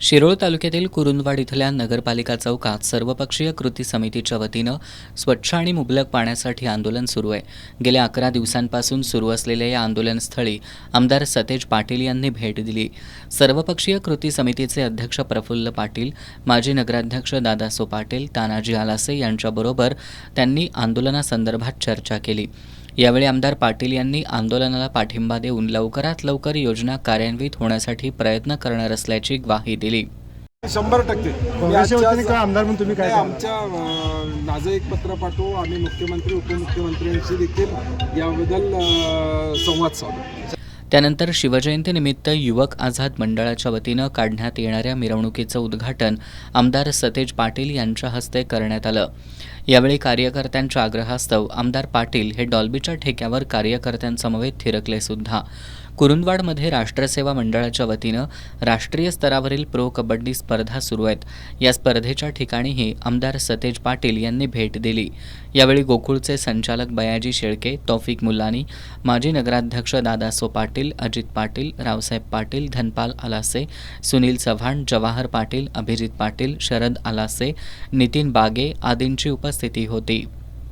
शिरोळ तालुक्यातील कुरुंदवाड इथल्या नगरपालिका चौकात सर्वपक्षीय कृती समितीच्या वतीनं स्वच्छ आणि मुबलक पाण्यासाठी आंदोलन सुरू आहे। गेल्या 11 दिवसांपासून सुरू असलेल्या या आंदोलनस्थळी आमदार सतेज पाटील यांनी भेट दिली। सर्वपक्षीय कृती समितीचे अध्यक्ष प्रफुल्ल पाटील, माजी नगराध्यक्ष दादासो पाटील, तानाजी आलासे यांच्याबरोबर त्यांनी आंदोलनासंदर्भात चर्चा केली। यावेळी आमदार पाटील यांनी आंदोलनाला पाठिंबा देऊन लवकरात लवकर योजना कार्यान्वित होण्यासाठी प्रयत्न करणार असल्याची ग्वाही दिली। 100% आमदार म्हणून तुम्ही काय आमच्या माझं एक पत्र पाठवू, आम्ही मुख्यमंत्री उपमुख्यमंत्र्यांशी देखील याबद्दल संवाद साधू। त्यानंतर शिवजयंतीनिमित्त युवक आझाद मंडळाच्या वतीनं काढण्यात येणाऱ्या मिरवणुकीचं उद्घाटन आमदार सतेज पाटील यांच्या हस्ते करण्यात आलं। यावेळी कार्यकर्त्यांच्या आग्रहास्तव आमदार पाटील हे डॉल्बीच्या ठेक्यावर कार्यकर्त्यांसमवेत थिरकले सुद्धा। कुरुंदवाडमध्ये राष्ट्रसेवा मंडळाच्या वतीनं राष्ट्रीय स्तरावरील प्रो कबड्डी स्पर्धा सुरू आहेत। या स्पर्धेच्या ठिकाणीही आमदार सतेज पाटील यांनी भेट दिली। यावेळी गोकुळचे संचालक बयाजी शेळके, तौफिक मुल्लानी, माजी नगराध्यक्ष दादासो पाटील, अजित पाटील, रावसाहेब पाटील, धनपाल आलासे, सुनील चव्हाण, जवाहर पाटील, अभिजित पाटील, शरद आलासे, नितीन बागे आदींची उपस्थिती होती।